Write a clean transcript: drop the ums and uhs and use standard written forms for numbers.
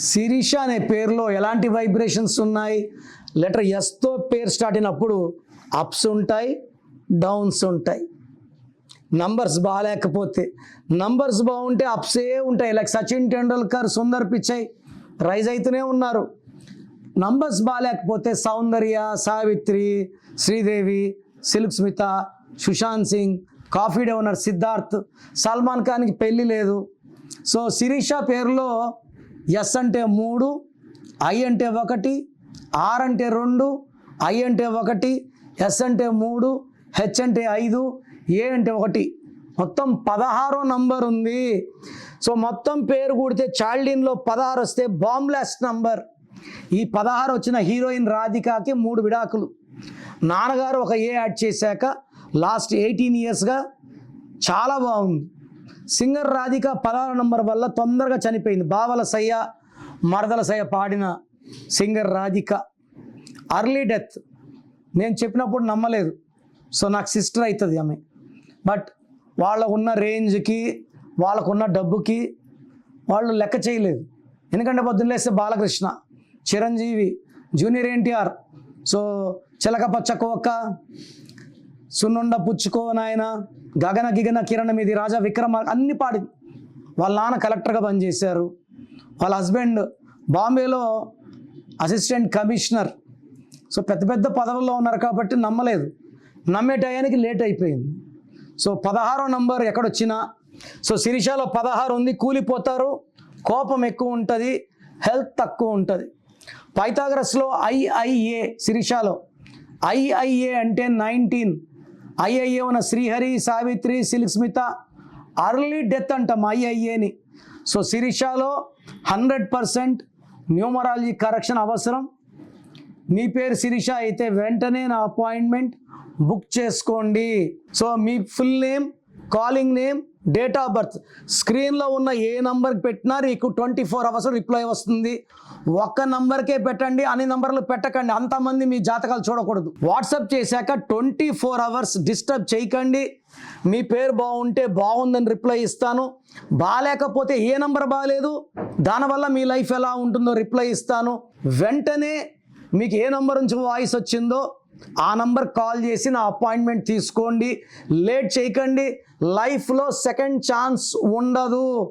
శిరీష అనే పేరులో ఎలాంటి వైబ్రేషన్స్ ఉన్నాయి? లెటర్ ఎస్తో పేరు స్టార్ట్ అయినప్పుడు అప్స్ ఉంటాయి, డౌన్స్ ఉంటాయి. నంబర్స్ బాగాలేకపోతే, నంబర్స్ బాగుంటే అప్సే ఉంటాయి. లైక్ సచిన్ టెండూల్కర్, సుందర్ పిచై రైజ్ అవుతూనే ఉన్నారు. నంబర్స్ బాగాలేకపోతే Soundarya, Savitri, Sridevi, Silk Smitha, Sushant Singh, coffee day owner Siddharth, Salman ఖాన్కి పెళ్ళి లేదు. సో శిరీష పేరులో ఎస్ అంటే 3, ఐ అంటే 1, ఆర్ అంటే 2, ఐ అంటే 1, ఎస్ అంటే 3, హెచ్ అంటే 5, ఏ అంటే 1, మొత్తం 16వ నంబర్ ఉంది. సో మొత్తం పేరు కూడితే చాల్డిన్లో 16 వస్తే బాంబ్లాస్ట్ నంబర్. ఈ 16 వచ్చిన హీరోయిన్ రాధికాకి 3 విడాకులు. నాన్నగారు ఒక ఏ యాడ్ చేశాక లాస్ట్ 18 ఇయర్స్గా చాలా బాగుంది. సింగర్ రాధిక 16 నంబర్ వల్ల తొందరగా చనిపోయింది. బావల సయ్య, మరదల సయ్య పాడిన సింగర్ రాధిక అర్లీ డెత్. నేను చెప్పినప్పుడు నమ్మలేదు. సో నాకు సిస్టర్ అవుతుంది ఆమె. బట్ వాళ్ళకున్న రేంజ్కి, వాళ్ళకున్న డబ్బుకి వాళ్ళు లెక్క చేయలేదు. ఎందుకంటే పొద్దున్న లేస్తే బాలకృష్ణ, చిరంజీవి, జూనియర్ ఎన్టీఆర్, సో చిలక పచ్చ కోక, సున్నుండ పుచ్చుకో నాయన, గగన గిగన కిరణ మీది రాజా విక్రమ అన్ని పాడింది. వాళ్ళ నాన్న కలెక్టర్గా పనిచేశారు. వాళ్ళ హస్బెండ్ బాంబేలో అసిస్టెంట్ కమిషనర్. సో పెద్ద పెద్ద పదవుల్లో ఉన్నారు కాబట్టి నమ్మలేదు. నమ్మే టయానికి లేట్ అయిపోయింది. సో 16వ నంబర్ ఎక్కడొచ్చినా, సో శిరీషలో 16 ఉంది. కూలిపోతారు, కోపం ఎక్కువ ఉంటుంది, హెల్త్ తక్కువ ఉంటుంది. పైథాగరస్లో ఐఐఏ, శిరీషలో ఐఐఏ అంటే 19. ఐఐఏ ఉన్న Srihari, Savitri, silk Smitha early death అంటాం ఐఐఏని. సో శిరీషలో 100% న్యూమరాలజీ కరెక్షన్ అవసరం. మీ పేరు శిరీష అయితే వెంటనే నా అపాయింట్మెంట్ బుక్ చేసుకోండి. సో మీ full name, calling name, date of birth స్క్రీన్లో ఉన్న ఏ నంబర్కి పెట్టినా మీకు 24 అవర్స్ రిప్లై వస్తుంది. ఒక్క నంబర్కే పెట్టండి, అన్ని నంబర్లు పెట్టకండి. అంతమంది మీ జాతకాలు చూడకూడదు. వాట్సాప్ చేశాక 24 అవర్స్ డిస్టర్బ్ చేయకండి. మీ పేరు బాగుంటే బాగుందని రిప్లై ఇస్తాను. బాగాలేకపోతే ఏ నంబర్ బాగాలేదు, దానివల్ల మీ లైఫ్ ఎలా ఉంటుందో రిప్లై ఇస్తాను. వెంటనే మీకు ఏ నంబర్ నుంచి వాయిస్ వచ్చిందో ఆ నంబర్ కాల్ చేసి నా అపాయింట్మెంట్ తీసుకోండి. లేట్ చేయకండి. లైఫ్లో సెకండ్ ఛాన్స్ ఉండదు.